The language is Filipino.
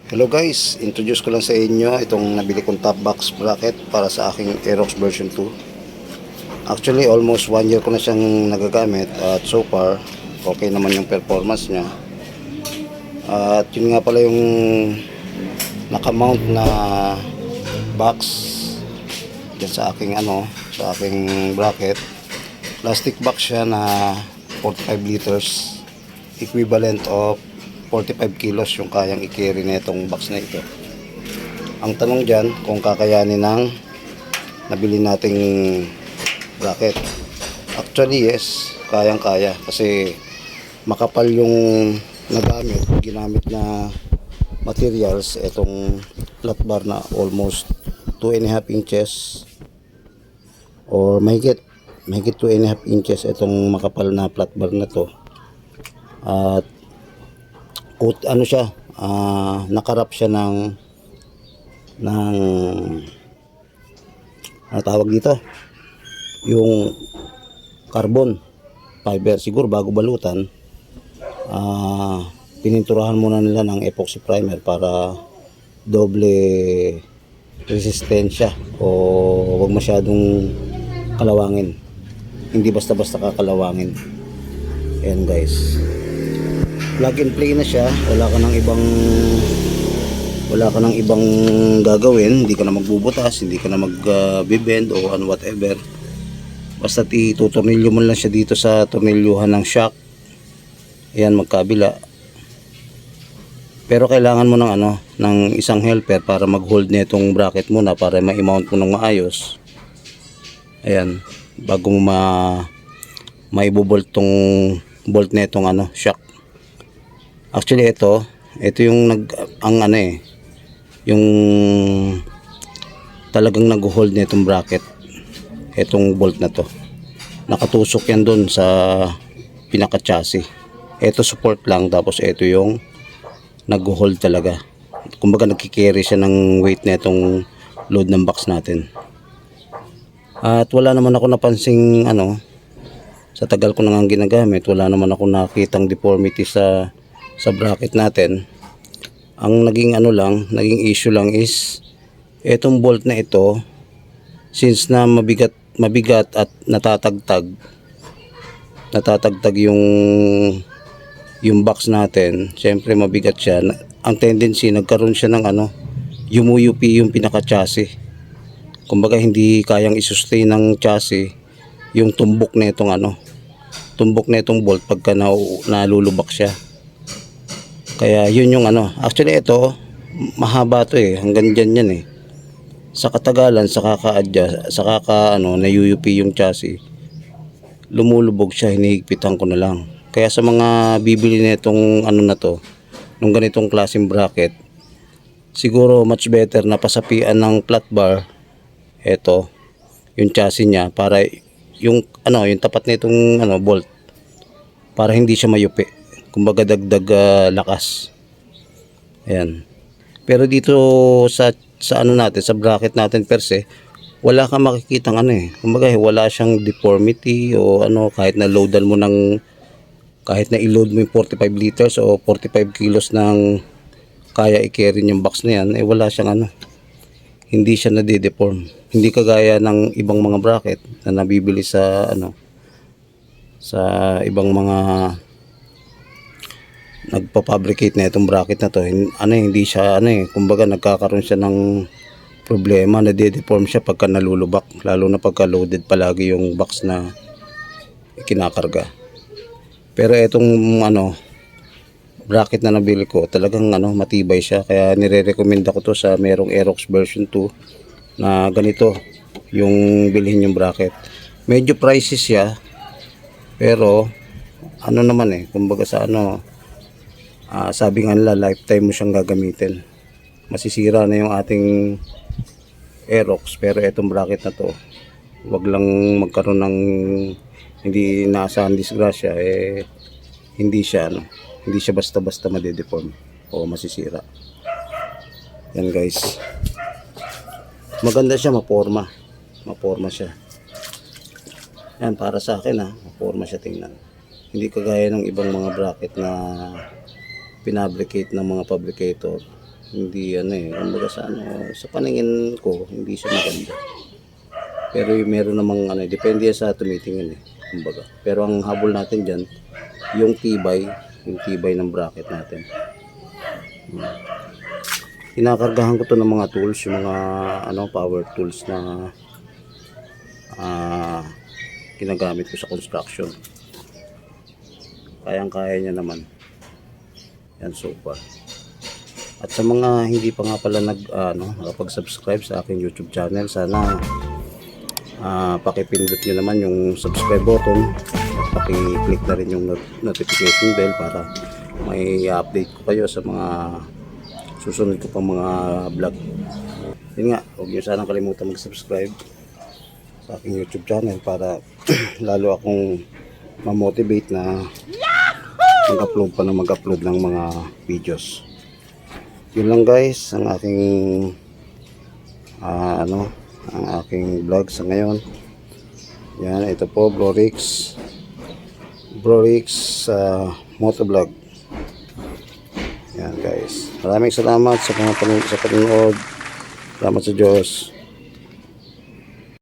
Hello guys, introduce ko lang sa inyo itong nabili kong top box bracket para sa aking Aerox version 2. Actually, almost 1 year ko na siyang nagagamit at so far, okay naman yung performance niya. At yun nga pala yung nakamount na box dyan sa aking sa aking bracket. Plastic box siya na 45 liters, equivalent of 45 kilos yung kayang i-carry na itong box na ito. Ang tanong dyan kung kakayanin ng nabili nating bracket. Actually yes, kayang kaya kasi makapal yung ginamit na materials. Itong flat bar na almost 2.5 inches or mahigit 2.5 inches itong makapal na flat bar na to. At nakarap siya ng ano tawag dito, yung carbon fiber. Siguro bago balutan, pininturahan muna nila ng epoxy primer para doble resistensya o wag masyadong kalawangin, hindi basta-basta kakalawangin. Ayan guys, plug and play na siya, wala ka nang ibang gagawin, hindi ka na magbubutas, hindi ka na magbibend o whatever. Basta itutornilyo mo lang siya dito sa tornilyuhan ng shock. Ayan, magkabila. Pero kailangan mo ng isang helper para mag-hold nitong bracket muna para ma-mount mo ng maayos. Ayan, bago mo maibobolt tong bolt nitong shock. Actually ito yung yung talagang nag-hold nitong bracket. Itong bolt na to, nakatusok yan doon sa pinaka chassis. Ito support lang, tapos ito yung nag-hold talaga. Kumbaga nagki-carry siya ng weight nitong load ng box natin. At wala naman ako napansing sa tagal ko nang ginagamit, wala naman ako nakitang deformity sa bracket natin. Ang naging issue lang is etong bolt na ito, since na mabigat at natatagtag yung box natin. Syempre mabigat siya. Ang tendency, nagkaroon siya ng yumuyupi yung pinaka chassis. Kumbaga hindi kayang i-sustain ng chassis yung tumbok na itong bolt pagka nalulubak siya. Kaya yun yung actually ito mahaba to hanggang dyan yan sa katagalan, sa nayuyupi yung chassis, lumulubog siya, hinihigpitan ko na lang. Kaya sa mga bibili nitong nung ganitong klaseng bracket, siguro much better na pasapian ng flat bar yung chassis niya, para yung tapat nitong bolt, para hindi siya mayupi. Kumbaga dagdag lakas. Ayan. Pero dito sa natin, sa bracket natin per se, wala kang makikitang kumbaga wala siyang deformity o kahit na loadan mo kahit na i-load mo yung 45 liters o 45 kilos ng kaya i-carry yung box na yan, wala siyang hindi siya nade-deform. Hindi kagaya ng ibang mga bracket na nabibili sa sa ibang mga nagpa-fabricate na itong bracket na to. Hindi siya kumbaga nagkakaroon siya ng problema, nade-deform siya pagka nalulubak, lalo na pagka loaded palagi yung box na kinakarga. Pero itong bracket na nabili ko, talagang matibay siya, kaya nire-recommend ako to sa merong Aerox version 2 na ganito yung bilhin yung bracket. Medyo pricey siya, pero kumbaga sa sabi nga nila, lifetime mo siyang gagamitin. Masisira na yung ating Aerox, pero itong bracket na to, wag lang magkaroon ng hindi naasahan disgrasya, hindi siya basta-basta madedeform o masisira. Yan guys, maganda siya, maporma siya. Yan, para sa akin maporma siya tingnan. Hindi kagaya ng ibang mga bracket na pinabricate ng mga fabricator Hindi ano eh, kumbaga sa ano, sa paningin ko, hindi siya maganda. Pero meron namang ano, depende yan sa tumitingin eh, kumbaga. Pero ang habol natin diyan, yung tibay ng bracket natin. Kinakargahan ko to ng mga tools, yung mga ano, power tools na ginagamit ko sa construction. Kayang-kaya niya naman. Yan so far. At sa mga hindi pa nga pala nakapag-subscribe sa aking YouTube channel, sana pakipindot nyo naman yung subscribe button at paki-click na rin yung notification bell para may update ko kayo sa mga susunod ko pang mga vlog. Yun nga, huwag nyo sanang kalimutan mag-subscribe sa aking YouTube channel para lalo akong ma-motivate na mag-upload ng mga videos. Yun lang guys ang aking ang aking vlog sa ngayon. Yan, ito po Brorix Motovlog. Yan guys, maraming salamat sa panonood. Salamat sa Diyos.